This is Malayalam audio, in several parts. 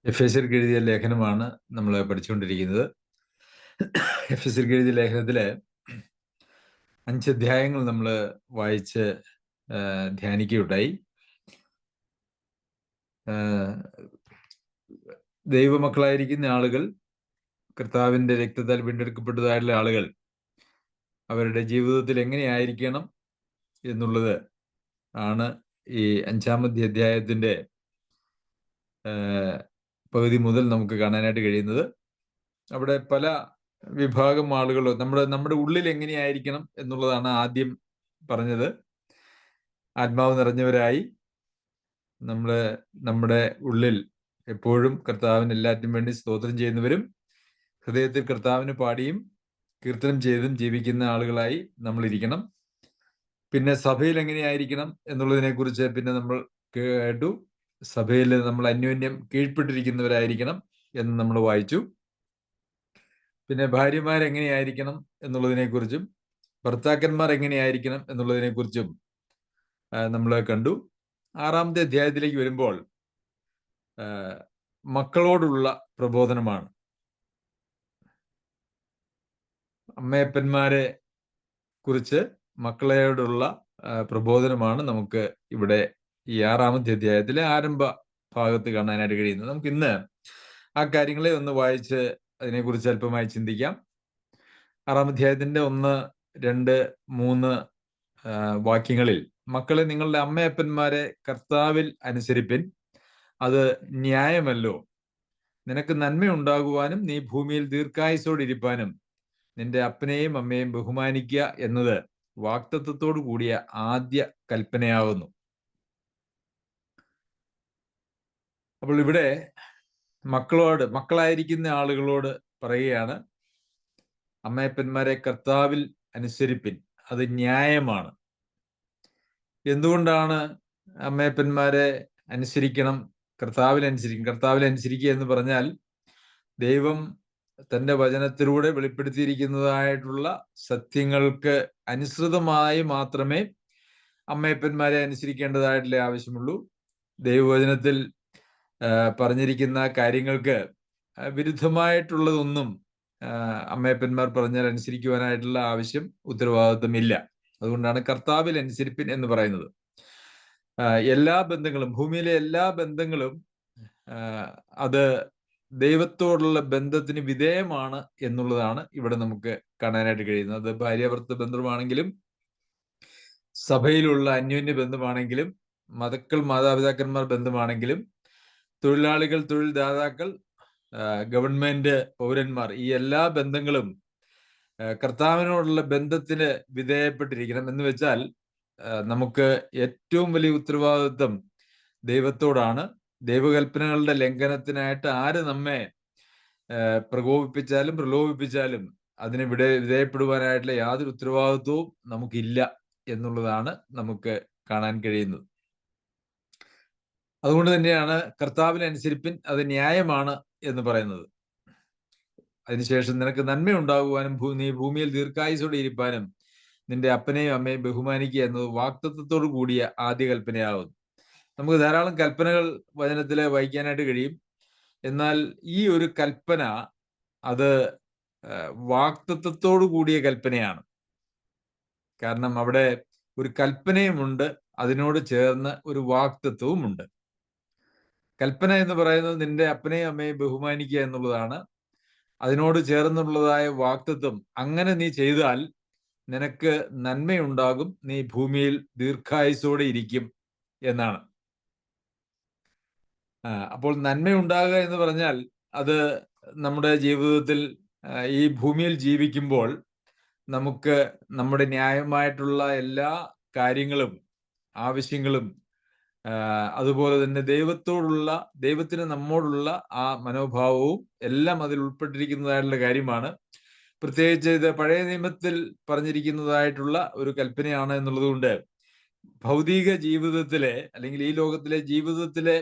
എഫേസ്യർക്ക് എഴുതിയ ലേഖനമാണ് നമ്മൾ പഠിച്ചുകൊണ്ടിരിക്കുന്നത്. എഫേസ്യർക്ക് എഴുതിയ ലേഖനത്തിലെ 5 അധ്യായങ്ങൾ നമ്മൾ വായിച്ച് ധ്യാനിക്കുകയുണ്ടായി. ദൈവമക്കളായിരിക്കുന്ന ആളുകൾ, കർത്താവിൻ്റെ രക്തത്താൽ വീണ്ടെടുക്കപ്പെട്ടതായിട്ടുള്ള ആളുകൾ അവരുടെ ജീവിതത്തിൽ എങ്ങനെയായിരിക്കണം എന്നുള്ളത് ആണ് ഈ 5-ാമത്തെ അധ്യായത്തിൻ്റെ പകുതി മുതൽ നമുക്ക് കാണാനായിട്ട് കഴിയുന്നത്. അവിടെ പല വിഭാഗം ആളുകൾ നമ്മുടെ ഉള്ളിൽ എങ്ങനെയായിരിക്കണം എന്നുള്ളതാണ് ആദ്യം പറഞ്ഞത്. ആത്മാവ് നിറഞ്ഞവരായി നമ്മുടെ ഉള്ളിൽ എപ്പോഴും കർത്താവിന് എല്ലാറ്റിനും വേണ്ടി സ്തോത്രം ചെയ്യുന്നവരും ഹൃദയത്തിൽ കർത്താവിന് പാടിയും കീർത്തനം ചെയ്തും ജീവിക്കുന്ന ആളുകളായി നമ്മൾ ഇരിക്കണം. പിന്നെ സഭയിൽ എങ്ങനെയായിരിക്കണം എന്നുള്ളതിനെ കുറിച്ച് പിന്നെ നമ്മൾ കേട്ടു. സഭയിൽ നമ്മൾ അന്യോന്യം കീഴ്പ്പെട്ടിരിക്കുന്നവരായിരിക്കണം എന്ന് നമ്മൾ വായിച്ചു. പിന്നെ ഭാര്യമാരെങ്ങനെയായിരിക്കണം എന്നുള്ളതിനെക്കുറിച്ചും ഭർത്താക്കന്മാർ എങ്ങനെയായിരിക്കണം എന്നുള്ളതിനെക്കുറിച്ചും നമ്മൾ കണ്ടു. 6-ാമത്തെ അധ്യായത്തിലേക്ക് വരുമ്പോൾ മക്കളോടുള്ള പ്രബോധനമാണ്. അമ്മയപ്പന്മാരെ കുറിച്ച് മക്കളോടുള്ള പ്രബോധനമാണ് നമുക്ക് ഇവിടെ ഈ 6-ാമത്തെ അധ്യായത്തിലെ ആരംഭ ഭാഗത്ത് കാണാനായിട്ട് കഴിയുന്നത്. നമുക്ക് ഇന്ന് ആ കാര്യങ്ങളെ ഒന്ന് വായിച്ച് അതിനെക്കുറിച്ച് അല്പമായി ചിന്തിക്കാം. 6-ാം അധ്യായത്തിന്റെ 1, 2, 3 വാക്യങ്ങളിൽ, മക്കളെ, നിങ്ങളുടെ അമ്മയപ്പന്മാരെ കർത്താവിൽ അനുസരിപ്പിൻ, അത് ന്യായമല്ലോ. നിനക്ക് നന്മയുണ്ടാകുവാനും നീ ഭൂമിയിൽ ദീർഘായുസ്സോടിരിപ്പാനും നിന്റെ അപ്പനെയും അമ്മയെയും ബഹുമാനിക്കുക എന്നത് വാഗ്ദത്തത്തോടു കൂടിയ ആദ്യ കൽപ്പനയാകുന്നു. അപ്പോൾ ഇവിടെ മക്കളായിരിക്കുന്ന ആളുകളോട് പറയുകയാണ്, അമ്മയപ്പന്മാരെ കർത്താവിൽ അനുസരിപ്പിൻ, അത് ന്യായമാണ്. എന്തുകൊണ്ടാണ് അമ്മയപ്പന്മാരെ അനുസരിക്കണം, കർത്താവിൽ അനുസരിക്കുക എന്ന് പറഞ്ഞാൽ, ദൈവം തൻ്റെ വചനത്തിലൂടെ വെളിപ്പെടുത്തിയിരിക്കുന്നതായിട്ടുള്ള സത്യങ്ങൾക്ക് അനുസൃതമായി മാത്രമേ അമ്മയപ്പന്മാരെ അനുസരിക്കേണ്ടതായിട്ടുള്ള ആവശ്യമുള്ളൂ. ദൈവവചനത്തിൽ പറഞ്ഞിരിക്കുന്ന കാര്യങ്ങൾക്ക് വിരുദ്ധമായിട്ടുള്ളതൊന്നും അമ്മയപ്പന്മാർ പറഞ്ഞാൽ അനുസരിക്കുവാനായിട്ടുള്ള ആവശ്യം, ഉത്തരവാദിത്വം ഇല്ല. അതുകൊണ്ടാണ് കർത്താവിൽ അനുസരിപ്പിൻ എന്ന് പറയുന്നത്. എല്ലാ ബന്ധങ്ങളും, ഭൂമിയിലെ എല്ലാ ബന്ധങ്ങളും അത് ദൈവത്തോടുള്ള ബന്ധത്തിന് വിധേയമാണ് എന്നുള്ളതാണ് ഇവിടെ നമുക്ക് കാണാനായിട്ട് കഴിയുന്നത്. അത് ഭാര്യാഭർത്തൃ ബന്ധമാണെങ്കിലും സഭയിലുള്ള അന്യോന്യ ബന്ധമാണെങ്കിലും മാതാപിതാക്കന്മാർ ബന്ധമാണെങ്കിലും തൊഴിലാളികൾ, തൊഴിൽദാതാക്കൾ, ഗവൺമെന്റ്, പൗരന്മാർ, ഈ എല്ലാ ബന്ധങ്ങളും കർത്താവിനോടുള്ള ബന്ധത്തിന് വിധേയപ്പെട്ടിരിക്കണം. എന്ന് വെച്ചാൽ നമുക്ക് ഏറ്റവും വലിയ ഉത്തരവാദിത്വം ദൈവത്തോടാണ്. ദൈവകൽപ്പനകളുടെ ലംഘനത്തിനായിട്ട് ആര് നമ്മെ പ്രകോപിപ്പിച്ചാലും പ്രലോഭിപ്പിച്ചാലും അതിന് വിധേയപ്പെടുവാനായിട്ടുള്ള യാതൊരു ഉത്തരവാദിത്വവും നമുക്കില്ല എന്നുള്ളതാണ് നമുക്ക് കാണാൻ കഴിയുന്നത്. അതുകൊണ്ട് തന്നെയാണ് കർത്താവിനനുസരിപ്പിൻ, അത് ന്യായമാണ് എന്ന് പറയുന്നത്. അതിനുശേഷം നിനക്ക് നന്മയുണ്ടാകുവാനും നീ ഭൂമിയിൽ ദീർഘായുസ്സോടെ ഇരിപ്പാനും നിന്റെ അപ്പനെയും അമ്മയും ബഹുമാനിക്കുക എന്നത് വാഗ്ദത്തത്തോടു കൂടിയ ആദ്യ കൽപ്പനയാകുന്നു. നമുക്ക് ധാരാളം കൽപ്പനകൾ വചനത്തിൽ വായിക്കാനായിട്ട് കഴിയും. എന്നാൽ ഈ ഒരു കൽപ്പന അത് വാഗ്ദത്തത്തോടു കൂടിയ കൽപ്പനയാണ്. കാരണം അവിടെ ഒരു കൽപ്പനയുമുണ്ട്, അതിനോട് ചേർന്ന് ഒരു വാഗ്ദത്തവുമുണ്ട്. കൽപ്പന എന്ന് പറയുന്നത് നിന്റെ അപ്പനെയും അമ്മയും ബഹുമാനിക്കുക എന്നുള്ളതാണ്. അതിനോട് ചേർന്നുള്ളതായ വാഗ്ദത്തം, അങ്ങനെ നീ ചെയ്താൽ നിനക്ക് നന്മയുണ്ടാകും, നീ ഭൂമിയിൽ ദീർഘായുസ്സോടെ ഇരിക്കും എന്നാണ്. അപ്പോൾ നന്മയുണ്ടാകുക എന്ന് പറഞ്ഞാൽ അത് നമ്മുടെ ജീവിതത്തിൽ ഈ ഭൂമിയിൽ ജീവിക്കുമ്പോൾ നമുക്ക് നമ്മുടെ ന്യായമായിട്ടുള്ള എല്ലാ കാര്യങ്ങളും, ആവശ്യങ്ങളും, അതുപോലെ തന്നെ ദൈവത്തിന് നമ്മോടുള്ള ആ മനോഭാവവും എല്ലാം അതിൽ ഉൾപ്പെട്ടിരിക്കുന്നതായിട്ടുള്ള കാര്യമാണ്. പ്രത്യേകിച്ച് ഇത് പഴയ നിയമത്തിൽ പറഞ്ഞിരിക്കുന്നതായിട്ടുള്ള ഒരു കൽപ്പനയാണ് എന്നുള്ളത് കൊണ്ട് ഭൗതിക ജീവിതത്തിലെ, അല്ലെങ്കിൽ ഈ ലോകത്തിലെ ജീവിതത്തിലെ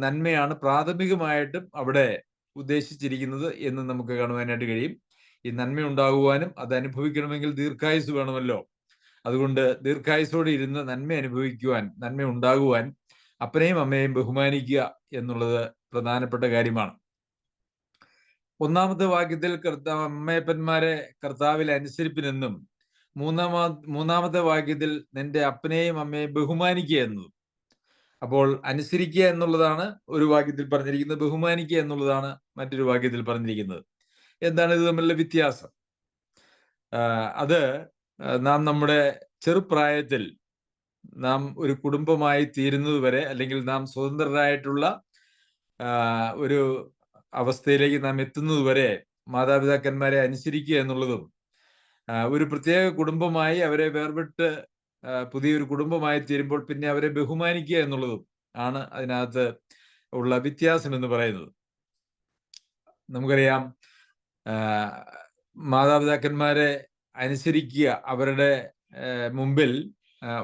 നന്മയാണ് പ്രാഥമികമായിട്ടും അവിടെ ഉദ്ദേശിച്ചിരിക്കുന്നത് എന്ന് നമുക്ക് കാണുവാനായിട്ട് കഴിയും. ഈ നന്മ ഉണ്ടാകുവാനും അത് അനുഭവിക്കണമെങ്കിൽ ദീർഘായുസ് വേണമല്ലോ. അതുകൊണ്ട് ദീർഘായുസോടെ ഇരുന്ന് നന്മ അനുഭവിക്കുവാൻ, നന്മ ഉണ്ടാകുവാൻ അപ്പനെയും അമ്മയെയും ബഹുമാനിക്കുക എന്നുള്ളത് പ്രധാനപ്പെട്ട കാര്യമാണ്. ഒന്നാമത്തെ വാക്യത്തിൽ അമ്മയപ്പന്മാരെ കർത്താവിൽ അനുസരിപ്പിനെന്നും, മൂന്നാമത്തെ വാക്യത്തിൽ നിന്റെ അപ്പനെയും അമ്മയെയും ബഹുമാനിക്കുക എന്നതും. അപ്പോൾ അനുസരിക്കുക എന്നുള്ളതാണ് ഒരു വാക്യത്തിൽ പറഞ്ഞിരിക്കുന്നത്, ബഹുമാനിക്കുക എന്നുള്ളതാണ് മറ്റൊരു വാക്യത്തിൽ പറഞ്ഞിരിക്കുന്നത്. എന്താണ് ഇത് തമ്മിലുള്ള വ്യത്യാസം? അത് നാം നമ്മുടെ ചെറുപ്രായത്തിൽ നാം ഒരു കുടുംബമായി തീരുന്നത് വരെ, അല്ലെങ്കിൽ നാം സ്വതന്ത്രരായിട്ടുള്ള ഒരു അവസ്ഥയിലേക്ക് നാം എത്തുന്നത് വരെ മാതാപിതാക്കന്മാരെ അനുസരിക്കുക എന്നുള്ളതും, ഒരു പ്രത്യേക കുടുംബമായി അവരെ വേർപെട്ട് പുതിയൊരു കുടുംബമായി തീരുമ്പോൾ പിന്നെ അവരെ ബഹുമാനിക്കുക എന്നുള്ളതും ആണ് അതിനകത്ത് ഉള്ള വ്യത്യാസം എന്ന് പറയുന്നത്. നമുക്കറിയാം, മാതാപിതാക്കന്മാരെ അനുസരിക്കുക, അവരുടെ മുമ്പിൽ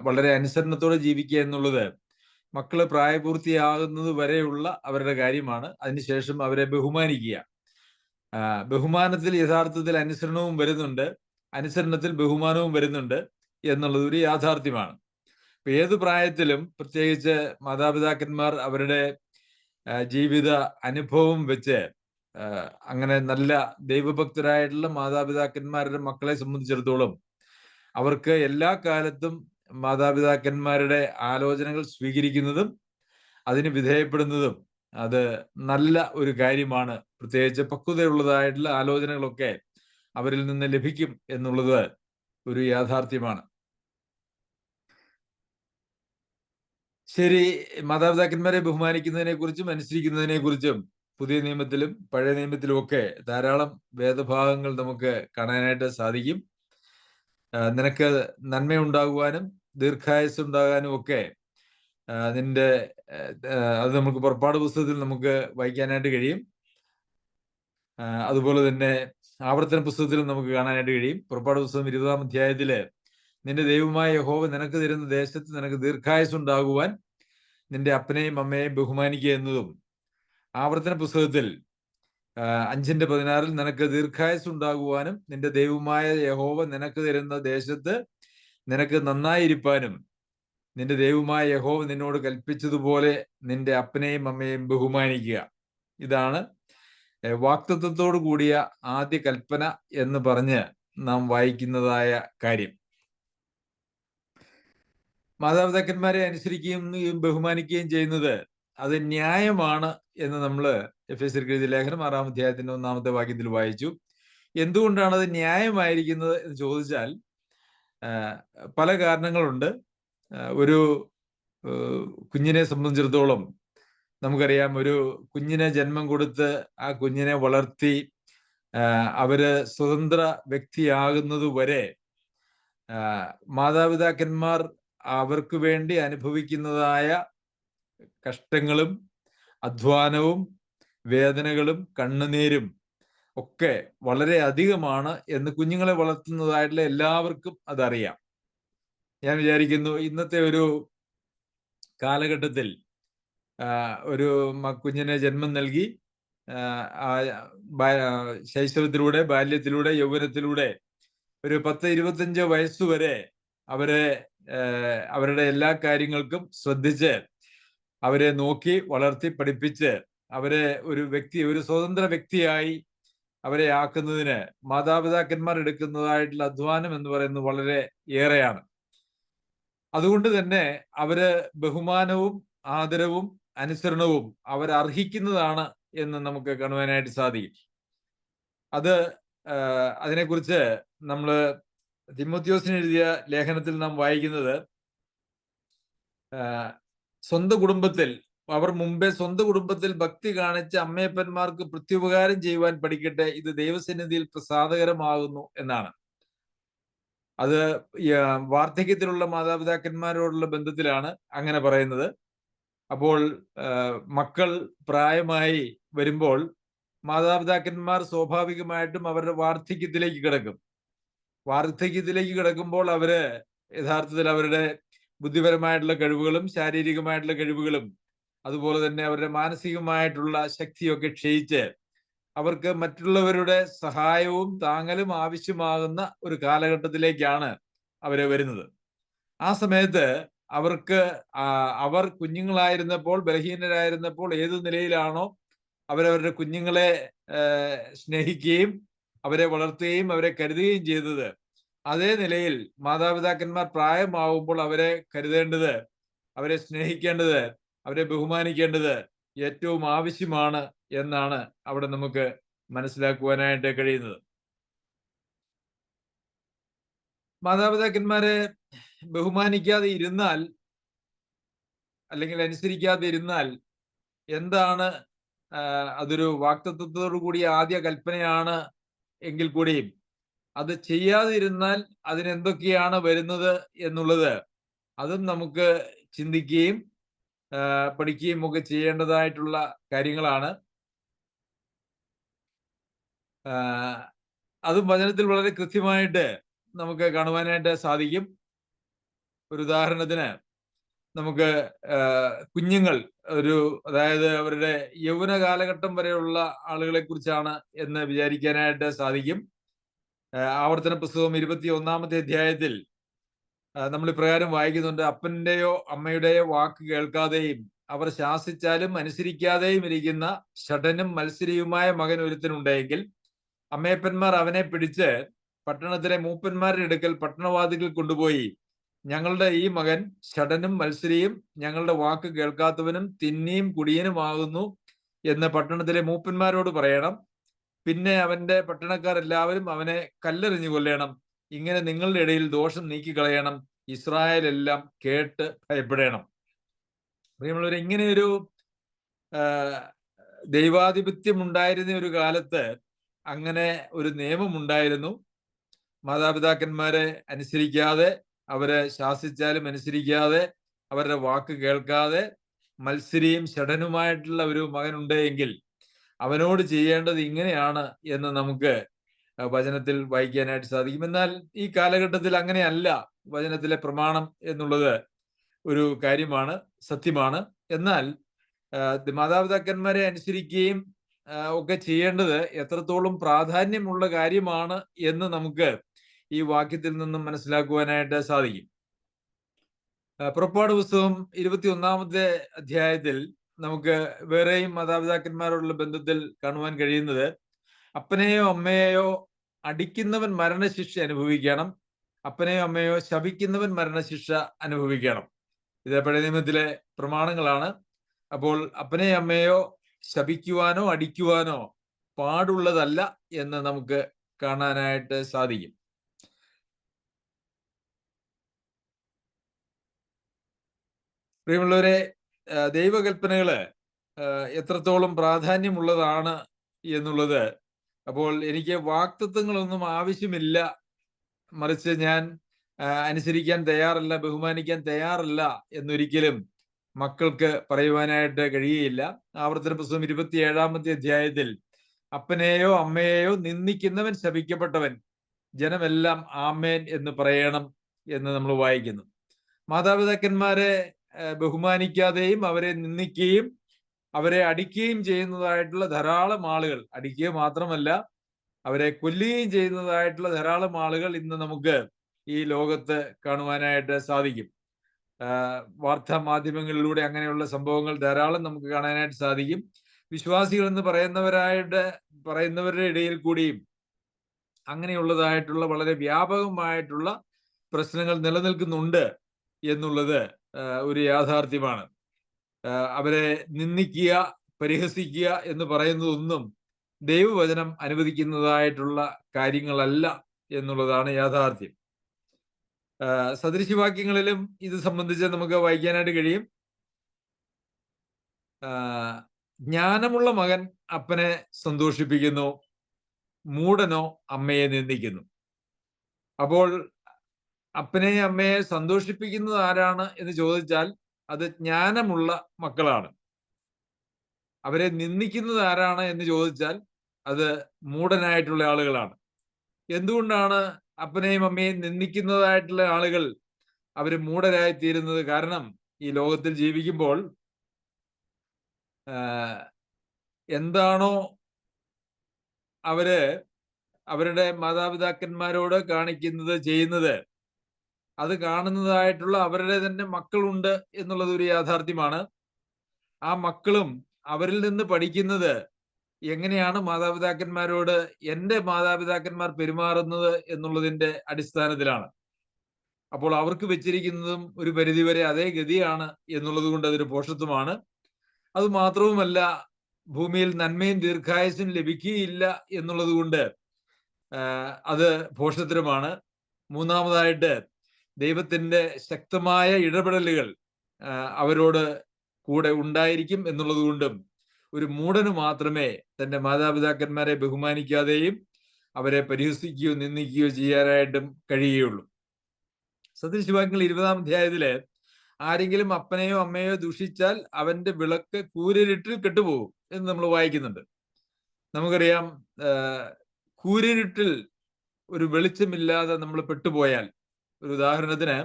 വളരെ അനുസരണത്തോടെ ജീവിക്കുക എന്നുള്ളത് മക്കള് പ്രായപൂർത്തിയാകുന്നത് വരെയുള്ള അവരുടെ കാര്യമാണ്. അതിനുശേഷം അവരെ ബഹുമാനിക്കുക. ബഹുമാനത്തിൽ യഥാർത്ഥത്തിൽ അനുസരണവും വരുന്നുണ്ട്, അനുസരണത്തിൽ ബഹുമാനവും വരുന്നുണ്ട് എന്നുള്ളത് ഒരു യാഥാർത്ഥ്യമാണ്. ഏത് പ്രായത്തിലും, പ്രത്യേകിച്ച് മാതാപിതാക്കന്മാർ അവരുടെ ജീവിത അനുഭവം വെച്ച് അങ്ങനെ നല്ല ദൈവഭക്തരായിട്ടുള്ള മാതാപിതാക്കന്മാരുടെ മക്കളെ സംബന്ധിച്ചിടത്തോളം അവർക്ക് എല്ലാ കാലത്തും മാതാപിതാക്കന്മാരുടെ ആലോചനകൾ സ്വീകരിക്കുന്നതും അതിന് വിധേയപ്പെടുന്നതും അത് നല്ല ഒരു കാര്യമാണ്. പ്രത്യേകിച്ച് പക്വതയുള്ളതായിട്ടുള്ള ആലോചനകളൊക്കെ അവരിൽ നിന്ന് ലഭിക്കും എന്നുള്ളത് ഒരു യാഥാർത്ഥ്യമാണ്. ശരി, മാതാപിതാക്കന്മാരെ ബഹുമാനിക്കുന്നതിനെ കുറിച്ചും അനുസരിക്കുന്നതിനെ കുറിച്ചും പുതിയ നിയമത്തിലും പഴയ നിയമത്തിലും ഒക്കെ ധാരാളം വേദഭാഗങ്ങൾ നമുക്ക് കാണാനായിട്ട് സാധിക്കും. നിനക്ക് നന്മയുണ്ടാകുവാനും ദീർഘായുസ് ഉണ്ടാകാനും ഒക്കെ നിന്റെ അത് നമുക്ക് പുറപ്പാട് പുസ്തകത്തിൽ നമുക്ക് വായിക്കാനായിട്ട് കഴിയും. അതുപോലെ തന്നെ ആവർത്തന പുസ്തകത്തിൽ നമുക്ക് കാണാനായിട്ട് കഴിയും. പുറപ്പാട് പുസ്തകം 20-ാം അധ്യായത്തില് നിന്റെ ദൈവമായ യഹോവ നിനക്ക് തരുന്ന ദേശത്ത് നിനക്ക് ദീർഘായുസ് ഉണ്ടാകുവാൻ നിന്റെ അപ്പനെയും അമ്മയെയും ബഹുമാനിക്കുക എന്നതും, ആവർത്തന പുസ്തകത്തിൽ 5:16 നിനക്ക് ദീർഘായുസ് ഉണ്ടാകുവാനും നിന്റെ ദൈവമായ യഹോവ നിനക്ക് തരുന്ന ദേശത്ത് നിനക്ക് നന്നായിരിക്കാനും നിന്റെ ദൈവമായ യഹോവ നിന്നോട് കൽപ്പിച്ചതുപോലെ നിന്റെ അപ്പനെയും അമ്മയെയും ബഹുമാനിക്കുക. ഇതാണ് വാക്തത്വത്തോടു കൂടിയ ആദ്യ കൽപ്പന എന്ന് പറഞ്ഞ് നാം വായിക്കുന്നതായ കാര്യം. മാതാപിതാക്കന്മാരെ അനുസരിക്കുകയും ബഹുമാനിക്കുകയും ചെയ്യുന്നത് അത് ന്യായമാണ് എന്ന് നമ്മൾ എഫേസ്യർക്ക് എഴുതിയ ലേഖനം 6-ാം അധ്യായത്തിന്റെ 1-ാമത്തെ വാക്യത്തിൽ വായിച്ചു. എന്തുകൊണ്ടാണ് അത് ന്യായമായിരിക്കുന്നത് എന്ന് ചോദിച്ചാൽ പല കാരണങ്ങളുണ്ട്. ഒരു കുഞ്ഞിനെ സംബന്ധിച്ചിടത്തോളം നമുക്കറിയാം, ഒരു കുഞ്ഞിനെ ജന്മം കൊടുത്ത് ആ കുഞ്ഞിനെ വളർത്തി അവര് സ്വതന്ത്ര വ്യക്തിയാകുന്നത് വരെ മാതാപിതാക്കന്മാർ അവർക്ക് വേണ്ടി അനുഭവിക്കുന്നതായ കഷ്ടങ്ങളും അധ്വാനവും വേദനകളും കണ്ണുനീരും ഒക്കെ വളരെ അധികമാണ് എന്ന് കുഞ്ഞുങ്ങളെ വളർത്തുന്നതായിട്ടുള്ള എല്ലാവർക്കും അതറിയാം. ഞാൻ വിചാരിക്കുന്നു, ഇന്നത്തെ ഒരു കാലഘട്ടത്തിൽ ഒരു കുഞ്ഞിനെ ജന്മം നൽകി ശൈശവത്തിലൂടെ, ബാല്യത്തിലൂടെ, യൗവനത്തിലൂടെ ഒരു 10-25 വയസ്സുവരെ അവരെ അവരുടെ എല്ലാ കാര്യങ്ങൾക്കും ശ്രദ്ധിച്ച് അവരെ നോക്കി വളർത്തി പഠിപ്പിച്ച് അവരെ ഒരു സ്വതന്ത്ര വ്യക്തിയായി അവരെ ആക്കുന്നതിന് മാതാപിതാക്കന്മാർ എടുക്കുന്നതായിട്ടുള്ള അധ്വാനം എന്ന് പറയുന്നത് വളരെ ഏറെയാണ്. അതുകൊണ്ട് തന്നെ അവര് ബഹുമാനവും ആദരവും അനുസരണവും അവരർഹിക്കുന്നതാണ് എന്ന് നമുക്ക് കാണുവാനായിട്ട് സാധിക്കും. അതിനെക്കുറിച്ച് നമ്മൾ തിമോത്തിയോസിന് എഴുതിയ ലേഖനത്തിൽ നാം വായിക്കുന്നത്, സ്വന്തം കുടുംബത്തിൽ സ്വന്തം കുടുംബത്തിൽ ഭക്തി കാണിച്ച അമ്മയപ്പന്മാർക്ക് പ്രത്യുപകാരം ചെയ്യുവാൻ പഠിക്കട്ടെ, ഇത് ദൈവസന്നിധിയിൽ പ്രസാദകരമാകുന്നു എന്നാണ്. അത് വാർദ്ധക്യത്തിലുള്ള മാതാപിതാക്കന്മാരോടുള്ള ബന്ധത്തിലാണ് അങ്ങനെ പറയുന്നത്. അപ്പോൾ മക്കൾ പ്രായമായി വരുമ്പോൾ മാതാപിതാക്കന്മാർ സ്വാഭാവികമായിട്ടും അവരുടെ വാർദ്ധക്യത്തിലേക്ക് കിടക്കുമ്പോൾ അവര് യഥാർത്ഥത്തിൽ അവരുടെ ബുദ്ധിപരമായിട്ടുള്ള കഴിവുകളും ശാരീരികമായിട്ടുള്ള കഴിവുകളും അതുപോലെ തന്നെ അവരുടെ മാനസികമായിട്ടുള്ള ശക്തിയൊക്കെ ക്ഷയിച്ച് അവർക്ക് മറ്റുള്ളവരുടെ സഹായവും താങ്ങലും ആവശ്യമാകുന്ന ഒരു കാലഘട്ടത്തിലേക്കാണ് അവര് വരുന്നത്. ആ സമയത്ത് അവർക്ക് അവർ കുഞ്ഞുങ്ങളായിരുന്നപ്പോൾ, ബലഹീനരായിരുന്നപ്പോൾ ഏതു നിലയിലാണോ അവരവരുടെ കുഞ്ഞുങ്ങളെ സ്നേഹിക്കുകയും അവരെ വളർത്തുകയും അവരെ കരുതുകയും ചെയ്തത്, അതേ നിലയിൽ മാതാപിതാക്കന്മാർ പ്രായമാവുമ്പോൾ അവരെ കരുതേണ്ടത്, അവരെ സ്നേഹിക്കേണ്ടത്, അവരെ ബഹുമാനിക്കേണ്ടത് ഏറ്റവും ആവശ്യമാണ് എന്നാണ് അവിടെ നമുക്ക് മനസ്സിലാക്കുവാനായിട്ട് കഴിയുന്നത്. മാതാപിതാക്കന്മാരെ ബഹുമാനിക്കാതെ ഇരുന്നാൽ, അല്ലെങ്കിൽ അനുസരിക്കാതെ ഇരുന്നാൽ എന്താണ്, അതൊരു വാക്തത്വത്തോടു കൂടിയ ആദ്യ കൽപ്പനയാണ് എങ്കിൽ കൂടിയും അത് ചെയ്യാതിരുന്നാൽ അതിനെന്തൊക്കെയാണ് വരുന്നത് എന്നുള്ളത് അതും നമുക്ക് ചിന്തിക്കുകയും പഠിക്കുകയും ഒക്കെ ചെയ്യേണ്ടതായിട്ടുള്ള കാര്യങ്ങളാണ്. അതും വചനത്തിൽ വളരെ കൃത്യമായിട്ട് നമുക്ക് കാണുവാനായിട്ട് സാധിക്കും. ഒരു ഉദാഹരണത്തിന് നമുക്ക് കുഞ്ഞുങ്ങൾ, അതായത് അവരുടെ യൗവന കാലഘട്ടം വരെയുള്ള ആളുകളെ കുറിച്ചാണ് എന്ന് വിചാരിക്കാനായിട്ട് സാധിക്കും. ആവർത്തന പുസ്തകം 21-ാമത്തെ അധ്യായത്തിൽ നമ്മൾ ഇപ്രകാരം വായിക്കുന്നുണ്ട്: അപ്പന്റെയോ അമ്മയുടെയോ വാക്ക് കേൾക്കാതെയും അവർ ശാസിച്ചാലും അനുസരിക്കാതെയും ഇരിക്കുന്ന ഷഠനും മത്സരിയുമായ മകൻ ഒരുത്തനുണ്ടെങ്കിൽ അമ്മയപ്പന്മാർ അവനെ പിടിച്ച് പട്ടണത്തിലെ മൂപ്പന്മാരുടെ അടുക്കൽ പട്ടണവാതികൾ കൊണ്ടുപോയി, ഞങ്ങളുടെ ഈ മകൻ ഷഠനും മത്സരിയും ഞങ്ങളുടെ വാക്ക് കേൾക്കാത്തവനും തിന്നിയും കുടിയനുമാകുന്നു എന്ന് പട്ടണത്തിലെ മൂപ്പന്മാരോട് പറയണം. പിന്നെ അവന്റെ പട്ടണക്കാർ എല്ലാവരും അവനെ കല്ലെറിഞ്ഞു കൊല്ലണം. ഇങ്ങനെ നിങ്ങളുടെ ഇടയിൽ ദോഷം നീക്കിക്കളയണം. ഇസ്രായേൽ എല്ലാം കേട്ട് ഭയപ്പെടണം. പ്രിയമുള്ളവരെ, ഇങ്ങനെയൊരു ദൈവാധിപത്യം ഉണ്ടായിരുന്ന ഒരു കാലത്ത് അങ്ങനെ ഒരു നിയമം ഉണ്ടായിരുന്നു. മാതാപിതാക്കന്മാരെ അനുസരിക്കാതെ, അവരെ ശാസിച്ചാലും അനുസരിക്കാതെ, അവരുടെ വാക്ക് കേൾക്കാതെ മത്സരിയും ഷഠനുമായിട്ടുള്ള ഒരു മകനുണ്ടെങ്കിൽ അവനോട് ചെയ്യേണ്ടത് ഇങ്ങനെയാണ് എന്ന് നമുക്ക് വചനത്തിൽ വായിക്കാനായിട്ട് സാധിക്കും. എന്നാൽ ഈ കാലഘട്ടത്തിൽ അങ്ങനെയല്ല വചനത്തിലെ പ്രമാണം എന്നുള്ളത് ഒരു കാര്യമാണ്, സത്യമാണ്. എന്നാൽ മാതാപിതാക്കന്മാരെ അനുസരിക്കുകയും ഒക്കെ ചെയ്യേണ്ടത് എത്രത്തോളം പ്രാധാന്യമുള്ള കാര്യമാണ് എന്ന് നമുക്ക് ഈ വാക്യത്തിൽ നിന്നും മനസ്സിലാക്കുവാനായിട്ട് സാധിക്കും. പുറപ്പാട് പുസ്തകം 21-ാമത്തെ അധ്യായത്തിൽ നമുക്ക് വേറെയും മാതാപിതാക്കന്മാരോടുള്ള ബന്ധത്തിൽ കാണുവാൻ കഴിയുന്നത്, അപ്പനെയോ അമ്മയെയോ അടിക്കുന്നവൻ മരണശിക്ഷ അനുഭവിക്കണം, അപ്പനെയോ അമ്മയോ ശപിക്കുന്നവൻ മരണശിക്ഷ അനുഭവിക്കണം. ഇത് പഴയ നിയമത്തിലെ പ്രമാണങ്ങളാണ്. അപ്പോൾ അപ്പനെയോ അമ്മയോ ശപിക്കുവാനോ അടിക്കുവാനോ പാടുള്ളതല്ല എന്ന് നമുക്ക് കാണാനായിട്ട് സാധിക്കും. പ്രിയമുള്ളവരെ, ദൈവകൽപ്പനകള് എത്രത്തോളം പ്രാധാന്യമുള്ളതാണ് എന്നുള്ളത്, അപ്പോൾ എനിക്ക് വാക്തത്വങ്ങളൊന്നും ആവശ്യമില്ല, മറിച്ച് ഞാൻ അനുസരിക്കാൻ തയ്യാറല്ല, ബഹുമാനിക്കാൻ തയ്യാറല്ല എന്നൊരിക്കലും മക്കൾക്ക് പറയുവാനായിട്ട് കഴിയുകയില്ല. ആവർത്തന പുസ്തകം 27-ാമത്തെ അധ്യായത്തിൽ അപ്പനെയോ അമ്മയെയോ നിന്ദിക്കുന്നവൻ ശപിക്കപ്പെട്ടവൻ, ജനമെല്ലാം ആമേൻ എന്ന് പറയണം എന്ന് നമ്മൾ വായിക്കുന്നു. മാതാപിതാക്കന്മാരെ ബഹുമാനിക്കാതെയും അവരെ നിന്ദിക്കുകയും അവരെ അടിക്കുകയും ചെയ്യുന്നതായിട്ടുള്ള ധാരാളം ആളുകൾ, അടിക്കുക മാത്രമല്ല അവരെ കൊല്ലുകയും ചെയ്യുന്നതായിട്ടുള്ള ധാരാളം ആളുകൾ ഇന്ന് നമുക്ക് ഈ ലോകത്ത് കാണുവാനായിട്ട് സാധിക്കും. വാർത്താ മാധ്യമങ്ങളിലൂടെ അങ്ങനെയുള്ള സംഭവങ്ങൾ ധാരാളം നമുക്ക് കാണാനായിട്ട് സാധിക്കും. വിശ്വാസികൾ എന്ന് പറയുന്നവരുടെ ഇടയിൽ കൂടിയും അങ്ങനെയുള്ളതായിട്ടുള്ള വളരെ വ്യാപകമായിട്ടുള്ള പ്രശ്നങ്ങൾ നിലനിൽക്കുന്നുണ്ട് എന്നുള്ളത് ഒരു യാഥാർത്ഥ്യമാണ്. അവരെ നിന്ദിക്കുക, പരിഹസിക്കുക എന്ന് പറയുന്നതൊന്നും ദൈവവചനം അനുവദിക്കുന്നതായിട്ടുള്ള കാര്യങ്ങളല്ല എന്നുള്ളതാണ് യാഥാർത്ഥ്യം. സദൃശവാക്യങ്ങളിലും ഇത് സംബന്ധിച്ച് നമുക്ക് വായിക്കാനായിട്ട് കഴിയും. ജ്ഞാനമുള്ള മകൻ അപ്പനെ സന്തോഷിപ്പിക്കുന്നു, മൂഢനോ അമ്മയെ നിന്ദിക്കുന്നു. അപ്പോൾ അപ്പനെയും അമ്മയെ സന്തോഷിപ്പിക്കുന്നത് ആരാണ് എന്ന് ചോദിച്ചാൽ അത് ജ്ഞാനമുള്ള മക്കളാണ്. അവരെ നിന്ദിക്കുന്നത് ആരാണ് എന്ന് ചോദിച്ചാൽ അത് മൂഢനായിട്ടുള്ള ആളുകളാണ്. എന്തുകൊണ്ടാണ് അപ്പനെയും അമ്മയെയും നിന്ദിക്കുന്നതായിട്ടുള്ള ആളുകൾ അവര് മൂഢരായി തീരുന്നത്? കാരണം ഈ ലോകത്തിൽ ജീവിക്കുമ്പോൾ എന്താണോ അവര് അവരുടെ മാതാപിതാക്കന്മാരോട് കാണിക്കുന്നത്, ചെയ്യുന്നത്, അത് കാണുന്നതായിട്ടുള്ള അവരുടെ തന്നെ മക്കളുണ്ട് എന്നുള്ളത് ഒരു യാഥാർത്ഥ്യമാണ്. ആ മക്കളും അവരിൽ നിന്ന് പഠിക്കുന്നത് എങ്ങനെയാണ് മാതാപിതാക്കന്മാരോട് എൻ്റെ മാതാപിതാക്കന്മാർ പെരുമാറുന്നത് എന്നുള്ളതിന്റെ അടിസ്ഥാനത്തിലാണ്. അപ്പോൾ അവർക്ക് വെച്ചിരിക്കുന്നതും ഒരു പരിധിവരെ അതേ ഗതിയാണ് എന്നുള്ളത് കൊണ്ട് അതൊരു പോഷത്വമാണ്. അത് മാത്രവുമല്ല, ഭൂമിയിൽ നന്മയും ദീർഘായുസ്സും ലഭിക്കുകയില്ല എന്നുള്ളത് കൊണ്ട് അത് ഭോഷത്തരമാണ്. മൂന്നാമതായിട്ട്, ദൈവത്തിന്റെ ശക്തമായ ഇടപെടലുകൾ അവരോട് കൂടെ ഉണ്ടായിരിക്കും എന്നുള്ളത് കൊണ്ടും ഒരു മൂഢന് മാത്രമേ തന്റെ മാതാപിതാക്കന്മാരെ ബഹുമാനിക്കാതെയും അവരെ പരിഹസിക്കുകയോ നിന്ദിക്കുകയോ ചെയ്യാനായിട്ടും കഴിയുകയുള്ളൂ. സദൃശവാക്യങ്ങൾ 20-ാം അധ്യായത്തില് ആരെങ്കിലും അപ്പനെയോ അമ്മയോ ദുഷിച്ചാൽ അവന്റെ വിളക്ക് കൂരിരുട്ടിൽ കെട്ടുപോകും എന്ന് നമ്മൾ വായിക്കുന്നുണ്ട്. നമുക്കറിയാം, കൂരിരുട്ടിൽ ഒരു വെളിച്ചമില്ലാതെ നമ്മൾ പെട്ടുപോയാൽ, ഒരു ഉദാഹരണത്തിന്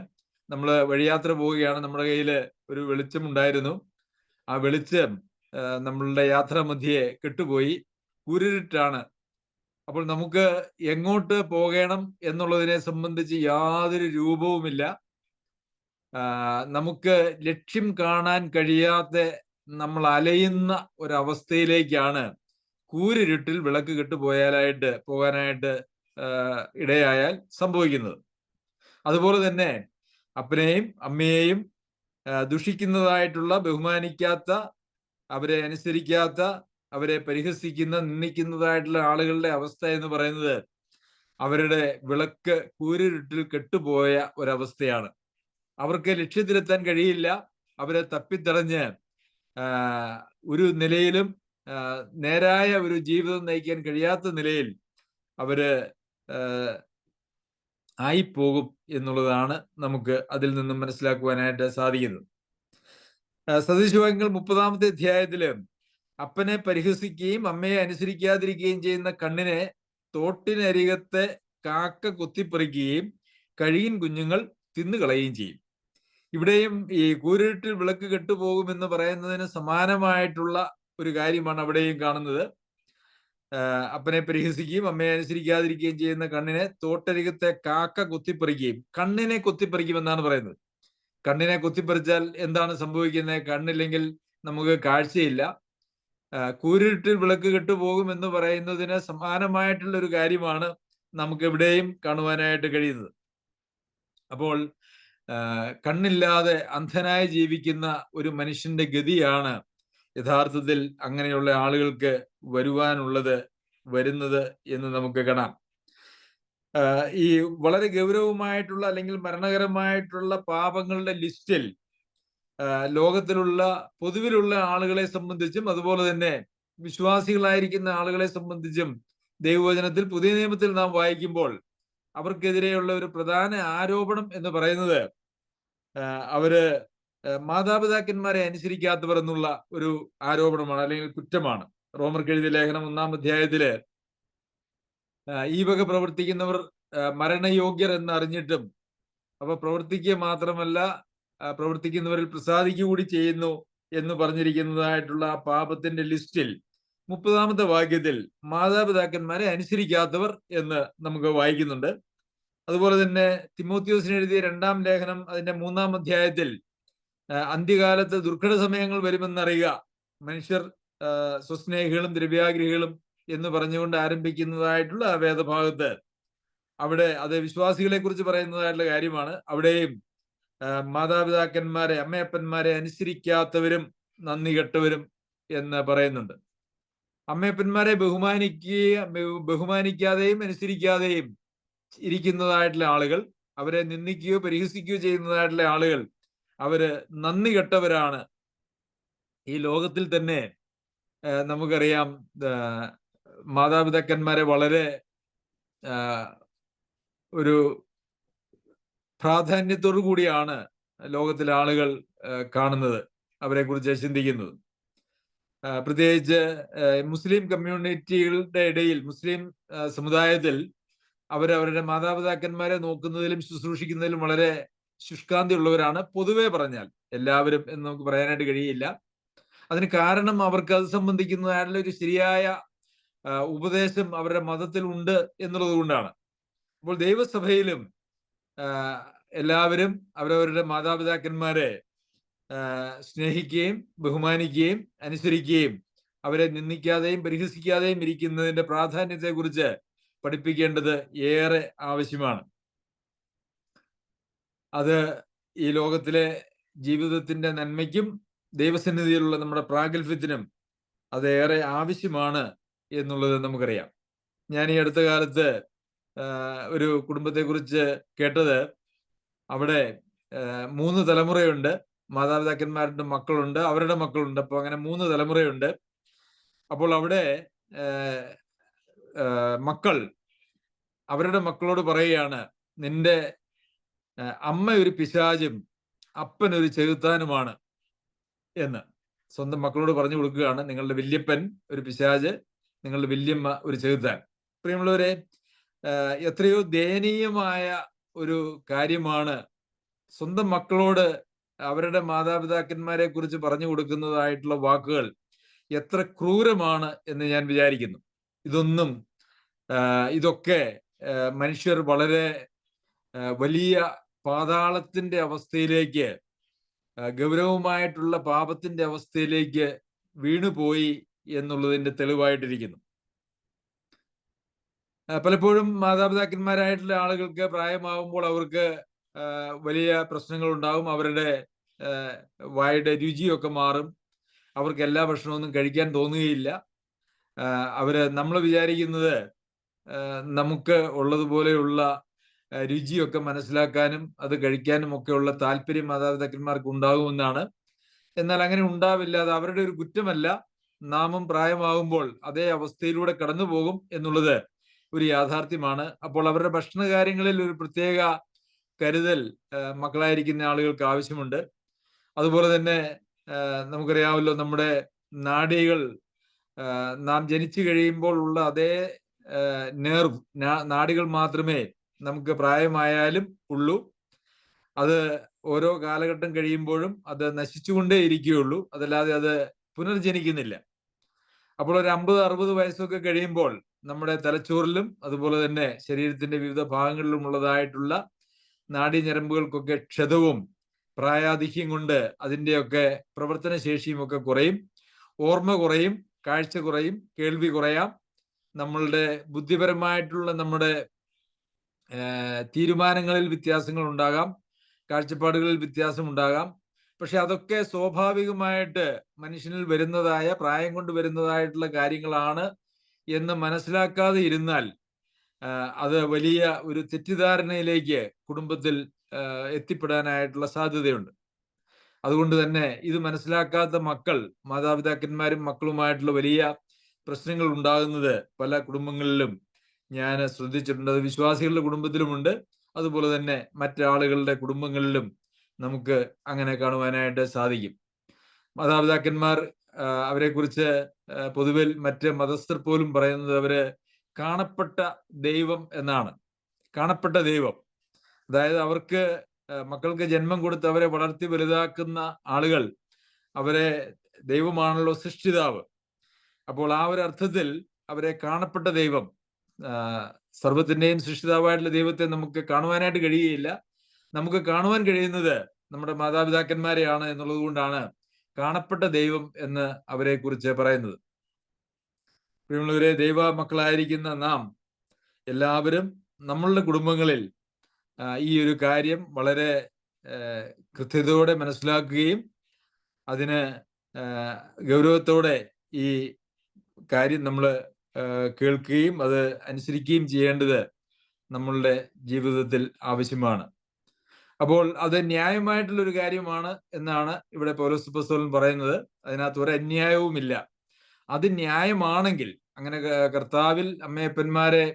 നമ്മൾ വഴിയാത്ര പോവുകയാണ്, നമ്മുടെ കയ്യിൽ ഒരു വെളിച്ചം ഉണ്ടായിരുന്നു, ആ വെളിച്ചം നമ്മളുടെ യാത്രാമധ്യേ കെട്ടുപോയി, കൂരിരുട്ടാണ്. അപ്പോൾ നമുക്ക് എങ്ങോട്ട് പോകണം എന്നുള്ളതിനെ സംബന്ധിച്ച് യാതൊരു രൂപവുമില്ല. നമുക്ക് ലക്ഷ്യം കാണാൻ കഴിയാത്ത നമ്മൾ അലയുന്ന ഒരവസ്ഥയിലേക്കാണ് കൂരിരുട്ടിൽ വിളക്ക് പോകാനായിട്ട് ഇടയായാൽ സംഭവിക്കുന്നത്. അതുപോലെ തന്നെ അപ്പനെയും അമ്മയെയും ദുഷിക്കുന്നതായിട്ടുള്ള, ബഹുമാനിക്കാത്ത, അവരെ അനുസരിക്കാത്ത, അവരെ പരിഹസിക്കുന്ന, നിന്ദിക്കുന്നതായിട്ടുള്ള ആളുകളുടെ അവസ്ഥ എന്ന് പറയുന്നത് അവരുടെ വിളക്ക് കൂരിരുട്ടിൽ കെട്ടുപോയ ഒരവസ്ഥയാണ്. അവർക്ക് ലക്ഷ്യത്തിലെത്താൻ കഴിയില്ല. അവരെ തപ്പിത്തടഞ്ഞ് ഒരു നിലയിലും നേരായ ഒരു ജീവിതം നയിക്കാൻ കഴിയാത്ത നിലയിൽ അവര് ആയിപ്പോകും എന്നുള്ളതാണ് നമുക്ക് അതിൽ നിന്നും മനസ്സിലാക്കുവാനായിട്ട് സാധിക്കുന്നത്. സദൃശവാക്യങ്ങൾ 30-ാമത്തെ അധ്യായത്തില് അപ്പനെ പരിഹസിക്കുകയും അമ്മയെ അനുസരിക്കാതിരിക്കുകയും ചെയ്യുന്ന കണ്ണിനെ തോട്ടിനരികത്തെ കാക്ക കൊത്തിപ്പറിക്കുകയും കഴുകിൻ കുഞ്ഞുങ്ങൾ തിന്നുകളയുകയും ചെയ്യും. ഇവിടെയും ഈ കൂരിരുട്ടിൽ വിളക്ക് കെട്ടുപോകുമെന്ന് പറയുന്നതിന് സമാനമായിട്ടുള്ള ഒരു കാര്യമാണ് അവിടെയും കാണുന്നത്. അപ്പനെ പരിഹസിക്കുകയും അമ്മയെ അനുസരിക്കാതിരിക്കുകയും ചെയ്യുന്ന കണ്ണിനെ തോട്ടരികത്തെ കാക്ക കൊത്തിപ്പറിക്കുകയും, കണ്ണിനെ കൊത്തിപ്പറിക്കുമെന്നാണ് പറയുന്നത്. കണ്ണിനെ കൊത്തിപ്പറിച്ചാൽ എന്താണ് സംഭവിക്കുന്നത്? കണ്ണില്ലെങ്കിൽ നമുക്ക് കാഴ്ചയില്ല. കൂരിരുട്ടിൽ വിളക്ക് കെട്ടുപോകും എന്ന് പറയുന്നതിന് സമാനമായിട്ടുള്ള ഒരു കാര്യമാണ് നമുക്ക് എവിടെയും കാണുവാനായിട്ട് കഴിയുന്നത്. അപ്പോൾ കണ്ണില്ലാതെ അന്ധനായി ജീവിക്കുന്ന ഒരു മനുഷ്യന്റെ ഗതിയാണ് യഥാർത്ഥത്തിൽ അങ്ങനെയുള്ള ആളുകൾക്ക് വരുന്നത് എന്ന് നമുക്ക് കാണാം. ഈ വളരെ ഗൗരവമായിട്ടുള്ള അല്ലെങ്കിൽ മരണകരമായിട്ടുള്ള പാപങ്ങളുടെ ലിസ്റ്റിൽ ലോകത്തിലുള്ള പൊതുവിലുള്ള ആളുകളെ സംബന്ധിച്ചും അതുപോലെ തന്നെ വിശ്വാസികളായിരിക്കുന്ന ആളുകളെ സംബന്ധിച്ചും ദൈവവചനത്തിൽ, പുതിയ നിയമത്തിൽ നാം വായിക്കുമ്പോൾ അവർക്കെതിരെയുള്ള ഒരു പ്രധാന ആരോപണം എന്ന് പറയുന്നത് അവര് മാതാപിതാക്കന്മാരെ അനുസരിക്കാത്തവർ എന്നുള്ള ഒരു ആരോപണമാണ്, അല്ലെങ്കിൽ കുറ്റമാണ്. റോമർക്ക് എഴുതിയ ലേഖനം 1-ാം അധ്യായത്തില് ഈ വക പ്രവർത്തിക്കുന്നവർ മരണയോഗ്യർ എന്ന് അറിഞ്ഞിട്ടും അപ്പൊ പ്രവർത്തിക്കുക മാത്രമല്ല, പ്രവർത്തിക്കുന്നവരിൽ പ്രസാദിക്കുക കൂടി ചെയ്യുന്നു എന്ന് പറഞ്ഞിരിക്കുന്നതായിട്ടുള്ള ആ പാപത്തിന്റെ ലിസ്റ്റിൽ 30-ാമത്തെ വാക്യത്തിൽ മാതാപിതാക്കന്മാരെ അനുസരിക്കാത്തവർ എന്ന് നമുക്ക് വായിക്കുന്നുണ്ട്. അതുപോലെ തന്നെ തിമോത്തിയോസിന് എഴുതിയ 2-ാം ലേഖനം അതിന്റെ 3-ാം അധ്യായത്തിൽ അന്ത്യകാലത്ത് ദുർഘട സമയങ്ങൾ വരുമെന്നറിയുക, മനുഷ്യർ സ്വസ്നേഹികളും ദ്രവ്യാഗ്രഹികളും എന്ന് പറഞ്ഞുകൊണ്ട് ആരംഭിക്കുന്നതായിട്ടുള്ള ആ വേദഭാഗത്ത് അവിടെ അത് വിശ്വാസികളെ കുറിച്ച് പറയുന്നതായിട്ടുള്ള കാര്യമാണ്. അവിടെയും മാതാപിതാക്കന്മാരെ, അമ്മയപ്പന്മാരെ അനുസരിക്കാത്തവരും നന്ദി കെട്ടവരും എന്ന് പറയുന്നുണ്ട്. അമ്മയപ്പന്മാരെ ബഹുമാനിക്കാതെയും അനുസരിക്കാതെയും ഇരിക്കുന്നതായിട്ടുള്ള ആളുകൾ, അവരെ നിന്ദിക്കുകയോ പരിഹസിക്കുകയോ ചെയ്യുന്നതായിട്ടുള്ള ആളുകൾ, അവര് നന്ദി കെട്ടവരാണ്. ഈ ലോകത്തിൽ തന്നെ നമുക്കറിയാം, മാതാപിതാക്കന്മാരെ വളരെ ഒരു പ്രാധാന്യത്തോടു കൂടിയാണ് ലോകത്തിലെ ആളുകൾ കാണുന്നത്, അവരെ കുറിച്ച് ചിന്തിക്കുന്നത്. പ്രത്യേകിച്ച് മുസ്ലിം കമ്മ്യൂണിറ്റികളുടെ ഇടയിൽ, മുസ്ലിം സമുദായത്തിൽ അവരവരുടെ മാതാപിതാക്കന്മാരെ നോക്കുന്നതിലും ശുശ്രൂഷിക്കുന്നതിലും വളരെ ശുഷ്കാന്തി ഉള്ളവരാണ്. പൊതുവെ പറഞ്ഞാൽ എല്ലാവരും എന്ന് നമുക്ക് പറയാനായിട്ട് കഴിയില്ല. അതിന് കാരണം അവർക്ക് അത് സംബന്ധിക്കുന്നതായിട്ടുള്ള ഒരു ശരിയായ ഉപദേശം അവരുടെ മതത്തിൽ ഉണ്ട് എന്നുള്ളത് കൊണ്ടാണ്. അപ്പോൾ ദൈവസഭയിലും എല്ലാവരും അവരവരുടെ മാതാപിതാക്കന്മാരെ സ്നേഹിക്കുകയും ബഹുമാനിക്കുകയും അനുസരിക്കുകയും അവരെ നിന്ദിക്കാതെയും പരിഹസിക്കാതെയും ഇരിക്കുന്നതിന്റെ പ്രാധാന്യത്തെക്കുറിച്ച് പഠിപ്പിക്കേണ്ടത് ഏറെ ആവശ്യമാണ്. അത് ഈ ലോകത്തിലെ ജീവിതത്തിന്റെ നന്മയ്ക്കും ദൈവസന്നിധിയിലുള്ള നമ്മുടെ പ്രാഗൽഭ്യത്തിനും അതേറെ ആവശ്യമാണ് എന്നുള്ളത് നമുക്കറിയാം. ഞാൻ ഈ അടുത്ത കാലത്ത് ഒരു കുടുംബത്തെക്കുറിച്ച് കേട്ടത്, അവിടെ 3 തലമുറയുണ്ട്. മാതാപിതാക്കന്മാരുടെ മക്കളുണ്ട്, അവരുടെ മക്കളുണ്ട്. അപ്പോൾ അങ്ങനെ 3 തലമുറയുണ്ട്. അപ്പോൾ അവിടെ മക്കൾ അവരുടെ മക്കളോട് പറയുകയാണ്, നിന്റെ അമ്മ ഒരു പിശാചും അപ്പൻ ഒരു ചെകുത്താനുമാണ് എന്ന് സ്വന്തം മക്കളോട് പറഞ്ഞു കൊടുക്കുകയാണ്. നിങ്ങളുടെ വല്യപ്പൻ ഒരു പിശാച്, നിങ്ങളുടെ വല്യമ്മ ഒരു ചെകുത്താൻ. പ്രിയമുള്ളവരെ, എത്രയോ ദയനീയമായ ഒരു കാര്യമാണ് സ്വന്തം മക്കളോട് അവരുടെ മാതാപിതാക്കന്മാരെ കുറിച്ച് പറഞ്ഞു കൊടുക്കുന്നതായിട്ടുള്ള വാക്കുകൾ. എത്ര ക്രൂരമാണ് എന്ന് ഞാൻ വിചാരിക്കുന്നു. ഇതൊക്കെ മനുഷ്യർ വളരെ വലിയ പാതാളത്തിന്റെ അവസ്ഥയിലേക്ക്, ഗൗരവമായിട്ടുള്ള പാപത്തിന്റെ അവസ്ഥയിലേക്ക് വീണുപോയി എന്നുള്ളതിന്റെ തെളിവായിട്ടിരിക്കുന്നു. പലപ്പോഴും മാതാപിതാക്കന്മാരായിട്ടുള്ള ആളുകൾക്ക് പ്രായമാകുമ്പോൾ അവർക്ക് വലിയ പ്രശ്നങ്ങൾ ഉണ്ടാകും. അവരുടെ വായുടെ രുചിയൊക്കെ മാറും. അവർക്ക് എല്ലാ ഭക്ഷണമൊന്നും കഴിക്കാൻ തോന്നുകയില്ല. നമ്മൾ വിചാരിക്കുന്നത് നമുക്ക് ഉള്ളതുപോലെയുള്ള രുചിയൊക്കെ മനസ്സിലാക്കാനും അത് കഴിക്കാനും ഒക്കെയുള്ള താല്പര്യം മാതാപിതാക്കന്മാർക്ക് ഉണ്ടാകുമെന്നാണ്. എന്നാൽ അങ്ങനെ ഉണ്ടാവില്ല. അത് അവരുടെ ഒരു കുറ്റമല്ല. നാമും പ്രായമാകുമ്പോൾ അതേ അവസ്ഥയിലൂടെ കടന്നു പോകും എന്നുള്ളത് ഒരു യാഥാർത്ഥ്യമാണ്. അപ്പോൾ അവരുടെ ഭക്ഷണ കാര്യങ്ങളിൽ ഒരു പ്രത്യേക കരുതൽ മക്കളായിരിക്കുന്ന ആളുകൾക്ക് ആവശ്യമുണ്ട്. അതുപോലെ തന്നെ നമുക്കറിയാമല്ലോ, നമ്മുടെ നാഡികൾ നാം ജനിച്ചു കഴിയുമ്പോൾ ഉള്ള അതേ നാഡികൾ മാത്രമേ നമുക്ക് പ്രായമായാലും ഉള്ളൂ. അത് ഓരോ കാലഘട്ടം കഴിയുമ്പോഴും അത് നശിച്ചുകൊണ്ടേ ഇരിക്കുകയുള്ളൂ, അതല്ലാതെ അത് പുനർജനിക്കുന്നില്ല. അപ്പോൾ ഒരു 50-60 വയസ്സൊക്കെ കഴിയുമ്പോൾ നമ്മുടെ തലച്ചോറിലും അതുപോലെ തന്നെ ശരീരത്തിന്റെ വിവിധ ഭാഗങ്ങളിലും ഉള്ളതായിട്ടുള്ള നാഡീഞരമ്പുകൾക്കൊക്കെ ക്ഷതവും പ്രായാധിക്യം കൊണ്ട് അതിൻ്റെയൊക്കെ പ്രവർത്തന ശേഷിയും ഒക്കെ കുറയും, ഓർമ്മ കുറയും, കാഴ്ച കുറയും, കേൾവി കുറയാം. നമ്മളുടെ ബുദ്ധിപരമായിട്ടുള്ള നമ്മുടെ തീരുമാനങ്ങളിൽ വ്യത്യാസങ്ങൾ ഉണ്ടാകാം, കാഴ്ചപ്പാടുകളിൽ വ്യത്യാസം ഉണ്ടാകാം. പക്ഷെ അതൊക്കെ സ്വാഭാവികമായിട്ട് മനുഷ്യനിൽ വരുന്നതായ, പ്രായം കൊണ്ട് വരുന്നതായിട്ടുള്ള കാര്യങ്ങളാണ് എന്ന് മനസ്സിലാക്കാതെ ഇരുന്നാൽ അത് വലിയ ഒരു തെറ്റിദ്ധാരണയിലേക്ക് കുടുംബത്തിൽ എത്തിപ്പെടാനായിട്ടുള്ള സാധ്യതയുണ്ട്. അതുകൊണ്ട് തന്നെ ഇത് മനസ്സിലാക്കാത്ത മക്കൾ, മാതാപിതാക്കന്മാരും മക്കളുമായിട്ടുള്ള വലിയ പ്രശ്നങ്ങൾ ഉണ്ടാകുന്നത് പല കുടുംബങ്ങളിലും ഞാൻ ശ്രദ്ധിച്ചിട്ടുണ്ട്. അത് വിശ്വാസികളുടെ കുടുംബത്തിലുമുണ്ട്, അതുപോലെ തന്നെ മറ്റാളുകളുടെ കുടുംബങ്ങളിലും നമുക്ക് അങ്ങനെ കാണുവാനായിട്ട് സാധിക്കും. മാതാപിതാക്കന്മാർ അവരെക്കുറിച്ച് പൊതുവിൽ മറ്റ് മതസ്ഥർ പോലും പറയുന്നത് അവര് കാണപ്പെട്ട ദൈവം എന്നാണ്. കാണപ്പെട്ട ദൈവം, അതായത് അവർക്ക് മക്കൾക്ക് ജന്മം കൊടുത്ത് അവരെ വളർത്തി വലുതാക്കുന്ന ആളുകൾ, അവരെ ദൈവമാണല്ലോ സൃഷ്ടിതാവ്. അപ്പോൾ ആ ഒരു അർത്ഥത്തിൽ അവരെ കാണപ്പെട്ട ദൈവം, സർവ്വത്തിന്റെയും സൃഷ്ടിതാവായിട്ടുള്ള ദൈവത്തെ നമുക്ക് കാണുവാനായിട്ട് കഴിയുകയില്ല. നമുക്ക് കാണുവാൻ കഴിയുന്നത് നമ്മുടെ മാതാപിതാക്കന്മാരെയാണ് എന്നുള്ളത് കൊണ്ടാണ് കാണപ്പെട്ട ദൈവം എന്ന് അവരെ കുറിച്ച് പറയുന്നത്. പ്രിയമുള്ളവരെ, ദൈവ മക്കളായിരിക്കുന്ന നാം എല്ലാവരും നമ്മളുടെ കുടുംബങ്ങളിൽ ഈ ഒരു കാര്യം വളരെ കൃത്യതയോടെ മനസ്സിലാക്കുകയും അതിന് ഗൗരവത്തോടെ ഈ കാര്യം നമ്മൾ കേൾക്കുകയും അത് അനുസരിക്കുകയും ചെയ്യേണ്ടത് നമ്മളുടെ ജീവിതത്തിൽ ആവശ്യമാണ്. അപ്പോൾ അത് ന്യായമായിട്ടുള്ളൊരു കാര്യമാണ് എന്നാണ് ഇവിടെ പൗലോസ് അപ്പോസ്തലൻ പറയുന്നത്. അതിനകത്ത് ഒരു അന്യായവുമില്ല. അത് ന്യായമാണെങ്കിൽ, അങ്ങനെ കർത്താവിൽ അമ്മയപ്പന്മാരെ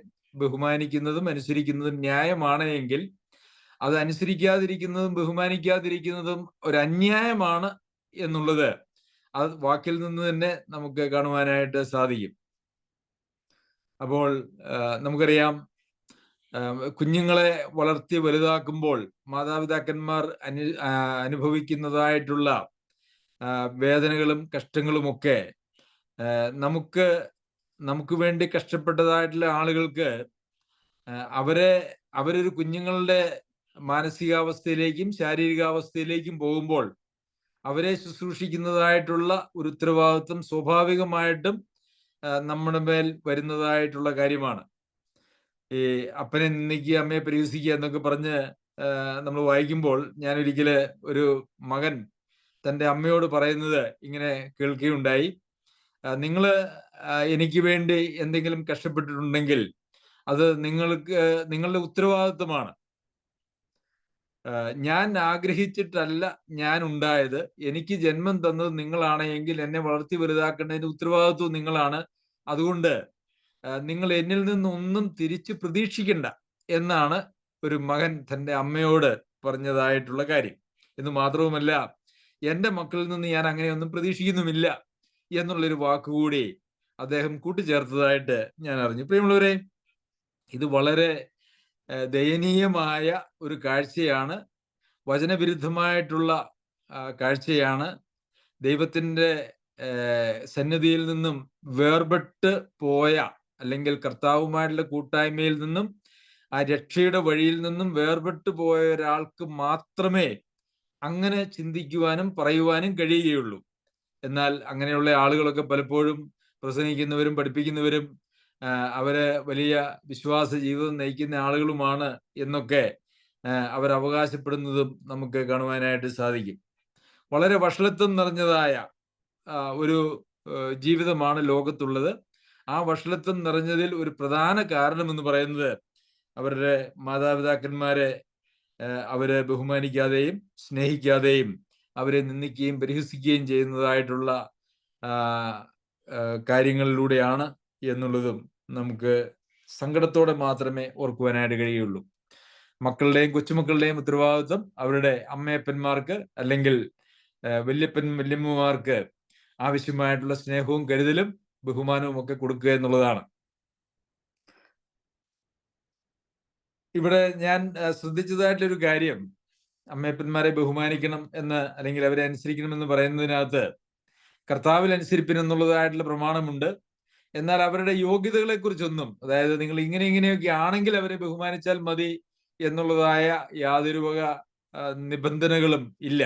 ബഹുമാനിക്കുന്നതും അനുസരിക്കുന്നതും ന്യായമാണ് എങ്കിൽ, അത് അനുസരിക്കാതിരിക്കുന്നതും ബഹുമാനിക്കാതിരിക്കുന്നതും ഒരു അന്യായമാണ് എന്നുള്ളത് അത് വാക്കിൽ നിന്ന് തന്നെ നമുക്ക് കാണുവാനായിട്ട് സാധിക്കും. അപ്പോൾ നമുക്കറിയാം, കുഞ്ഞുങ്ങളെ വളർത്തി വലുതാക്കുമ്പോൾ മാതാപിതാക്കന്മാർ അനുഭവിക്കുന്നതായിട്ടുള്ള വേദനകളും കഷ്ടങ്ങളുമൊക്കെ നമുക്ക് വേണ്ടി കഷ്ടപ്പെട്ടതായിട്ടുള്ള ആളുകൾക്ക് അവരൊരു കുഞ്ഞുങ്ങളുടെ മാനസികാവസ്ഥയിലേക്കും ശാരീരികാവസ്ഥയിലേക്കും പോകുമ്പോൾ അവരെ ശുശ്രൂഷിക്കുന്നതായിട്ടുള്ള ഒരു ഉത്തരവാദിത്വം സ്വാഭാവികമായിട്ടും നമ്മുടെ മേൽ വരുന്നതായിട്ടുള്ള കാര്യമാണ്. ഈ അപ്പനെ നിന്ദിക്കുക, അമ്മയെ പരിഹസിക്കുക എന്നൊക്കെ പറഞ്ഞ് നമ്മൾ വായിക്കുമ്പോൾ ഞാൻ ഒരിക്കല് ഒരു മകൻ തൻ്റെ അമ്മയോട് പറയുന്നത് ഇങ്ങനെ കേൾക്കുകയുണ്ടായി. നിങ്ങൾ എനിക്ക് വേണ്ടി എന്തെങ്കിലും കഷ്ടപ്പെട്ടിട്ടുണ്ടെങ്കിൽ അത് നിങ്ങളുടെ ഉത്തരവാദിത്വമാണ്. ഞാൻ ആഗ്രഹിച്ചിട്ടല്ല ഞാൻ ഉണ്ടായത്. എനിക്ക് ജന്മം തന്നത് നിങ്ങളാണ് എങ്കിൽ എന്നെ വളർത്തി വലുതാക്കേണ്ടതിന്റെ ഉത്തരവാദിത്വം നിങ്ങളാണ്. അതുകൊണ്ട് നിങ്ങൾ എന്നിൽ നിന്നൊന്നും തിരിച്ച് പ്രതീക്ഷിക്കണ്ട എന്നാണ് ഒരു മകൻ തൻ്റെ അമ്മയോട് പറഞ്ഞതായിട്ടുള്ള കാര്യം. എന്ന് മാത്രവുമല്ല, എൻ്റെ മക്കളിൽ നിന്ന് ഞാൻ അങ്ങനെയൊന്നും പ്രതീക്ഷിക്കുന്നുമില്ല എന്നുള്ളൊരു വാക്കുകൂടി അദ്ദേഹം കൂട്ടിച്ചേർത്തതായിട്ട് ഞാൻ അറിഞ്ഞു. പ്രിയമുള്ളവരെ, ഇത് വളരെ ദയനീയമായ ഒരു കാഴ്ചയാണ്. വചനവിരുദ്ധമായിട്ടുള്ള കാഴ്ചയാണ്. ദൈവത്തിൻ്റെ സന്നിധിയിൽ നിന്നും വേർപെട്ട് പോയ, അല്ലെങ്കിൽ കർത്താവുമായിട്ടുള്ള കൂട്ടായ്മയിൽ നിന്നും ആ രക്ഷയുടെ വഴിയിൽ നിന്നും വേർപെട്ട് പോയ ഒരാൾക്ക് മാത്രമേ അങ്ങനെ ചിന്തിക്കുവാനും പറയുവാനും കഴിയുകയുള്ളൂ. എന്നാൽ അങ്ങനെയുള്ള ആളുകളൊക്കെ പലപ്പോഴും പ്രസംഗിക്കുന്നവരും പഠിപ്പിക്കുന്നവരും അവര് വലിയ വിശ്വാസ ജീവിതം നയിക്കുന്ന ആളുകളുമാണ് എന്നൊക്കെ അവരവകാശപ്പെടുന്നതും നമുക്ക് കാണുവാനായിട്ട് സാധിക്കും. വളരെ വഷളത്വം നിറഞ്ഞതായ ഒരു ജീവിതമാണ് ലോകത്തുള്ളത്. ആ വഷളത്വം നിറഞ്ഞതിൽ ഒരു പ്രധാന കാരണം എന്ന് പറയുന്നത് അവരുടെ മാതാപിതാക്കന്മാരെ അവരെ ബഹുമാനിക്കാതെയും സ്നേഹിക്കാതെയും അവരെ നിന്ദിക്കുകയും പരിഹസിക്കുകയും ചെയ്യുന്നതായിട്ടുള്ള കാര്യങ്ങളിലൂടെയാണ് എന്നുള്ളതും നമുക്ക് സങ്കടത്തോടെ മാത്രമേ ഓർക്കുവാനായിട്ട് കഴിയുള്ളൂ. മക്കളുടെയും കൊച്ചുമക്കളുടെയും ഉത്തരവാദിത്വം അവരുടെ അമ്മയപ്പന്മാർക്ക് അല്ലെങ്കിൽ വല്യപ്പൻ വല്യമ്മമാർക്ക് ആവശ്യമായിട്ടുള്ള സ്നേഹവും കരുതലും ബഹുമാനവും ഒക്കെ കൊടുക്കുക എന്നുള്ളതാണ്. ഇവിടെ ഞാൻ ശ്രദ്ധിച്ചതായിട്ടൊരു കാര്യം, അമ്മയപ്പന്മാരെ ബഹുമാനിക്കണം എന്ന് അല്ലെങ്കിൽ അവരെ അനുസരിക്കണം എന്ന് പറയുന്നതിനകത്ത് കർത്താവിൽ അനുസരിപ്പിൻ എന്നുള്ളതായിട്ടുള്ള പ്രമാണമുണ്ട്. എന്നാൽ അവരുടെ യോഗ്യതകളെ കുറിച്ചൊന്നും, അതായത് നിങ്ങൾ ഇങ്ങനെയൊക്കെ ആണെങ്കിൽ അവരെ ബഹുമാനിച്ചാൽ മതി എന്നുള്ളതായ യാതൊരു വക നിബന്ധനകളും ഇല്ല.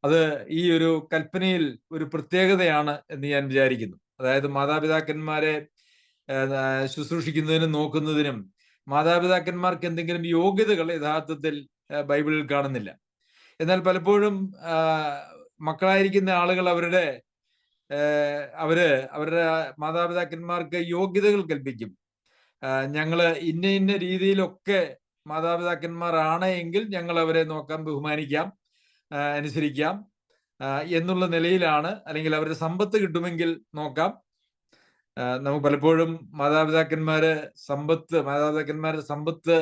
അത് ഈ ഒരു കൽപ്പനയിൽ ഒരു പ്രത്യേകതയാണ് എന്ന് ഞാൻ വിചാരിക്കുന്നു. അതായത് മാതാപിതാക്കന്മാരെ ശുശ്രൂഷിക്കുന്നതിനും നോക്കുന്നതിനും മാതാപിതാക്കന്മാർക്ക് എന്തെങ്കിലും യോഗ്യതകൾ യഥാർത്ഥത്തിൽ ബൈബിളിൽ കാണുന്നില്ല. എന്നാൽ പലപ്പോഴും മക്കളായിരിക്കുന്ന ആളുകൾ അവരുടെ മാതാപിതാക്കന്മാർക്ക് യോഗ്യതകൾ കൽപ്പിക്കും. ഞങ്ങള് ഇന്ന രീതിയിലൊക്കെ മാതാപിതാക്കന്മാരാണ് എങ്കിൽ ഞങ്ങൾ അവരെ നോക്കാം, ബഹുമാനിക്കാം, അനുസരിക്കാം എന്നുള്ള നിലയിലാണ്. അല്ലെങ്കിൽ അവരുടെ സമ്പത്ത് കിട്ടുമെങ്കിൽ നോക്കാം. നമുക്ക് പലപ്പോഴും മാതാപിതാക്കന്മാരുടെ സമ്പത്ത്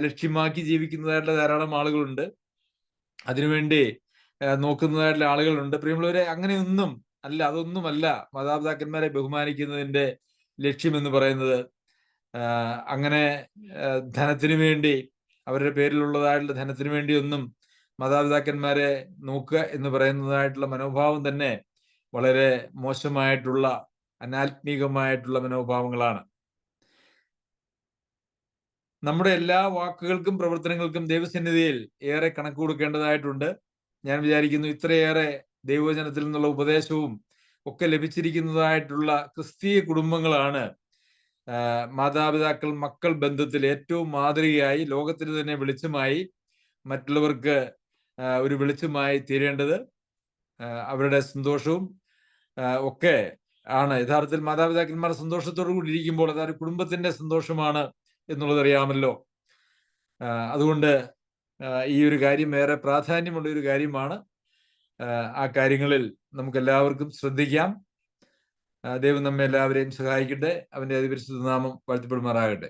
ലക്ഷ്യമാക്കി ജീവിക്കുന്നതായിട്ടുള്ള ധാരാളം ആളുകളുണ്ട്. അതിനുവേണ്ടി നോക്കുന്നതായിട്ടുള്ള ആളുകളുണ്ട്. പ്രിയമുള്ളവരെ, അങ്ങനെയൊന്നും അല്ല, അതൊന്നുമല്ല മാതാപിതാക്കന്മാരെ ബഹുമാനിക്കുന്നതിന്റെ ലക്ഷ്യം എന്ന് പറയുന്നത്. അങ്ങനെ ധനത്തിനു വേണ്ടി, അവരുടെ പേരിലുള്ളതായിട്ടുള്ള ധനത്തിനു വേണ്ടി ഒന്നും മാതാപിതാക്കന്മാരെ നോക്കുക എന്ന് പറയുന്നതായിട്ടുള്ള മനോഭാവം തന്നെ വളരെ മോശമായിട്ടുള്ള അനാത്മീകമായിട്ടുള്ള മനോഭാവങ്ങളാണ്. നമ്മുടെ എല്ലാ വാക്കുകൾക്കും പ്രവർത്തനങ്ങൾക്കും ദൈവസന്നിധിയിൽ ഏറെ കണക്ക് കൊടുക്കേണ്ടതായിട്ടുണ്ട്. ഞാൻ വിചാരിക്കുന്നു ഇത്രയേറെ ദൈവവചനത്തിൽ നിന്നുള്ള ഉപദേശവും ഒക്കെ ലഭിച്ചിരിക്കുന്നതായിട്ടുള്ള ക്രിസ്തീയ കുടുംബങ്ങളാണ് മാതാപിതാക്കൾ മക്കൾ ബന്ധത്തിൽ ഏറ്റവും മാതൃകയായി, ലോകത്തിന് തന്നെ വെളിച്ചമായി, മറ്റുള്ളവർക്ക് ഒരു വെളിച്ചമായി തീരേണ്ടത്. അവരുടെ സന്തോഷവും ഒക്കെ ആണ് യഥാർത്ഥത്തിൽ മാതാപിതാക്കന്മാർ സന്തോഷത്തോടു കൂടി ഇരിക്കുമ്പോൾ അതൊരു കുടുംബത്തിന്റെ സന്തോഷമാണ് എന്നുള്ളത് അറിയാമല്ലോ. അതുകൊണ്ട് ഈ ഒരു കാര്യം ഏറെ പ്രാധാന്യമുള്ള ഒരു കാര്യമാണ്. ആ കാര്യങ്ങളിൽ നമുക്ക് എല്ലാവർക്കും ശ്രദ്ധിക്കാം. ദൈവം നമ്മെ എല്ലാവരെയും സഹായിക്കട്ടെ. അവന്റെ അതിപരിശുദ്ധ നാമം വാഴ്ത്തപ്പെടുമാറാകട്ടെ.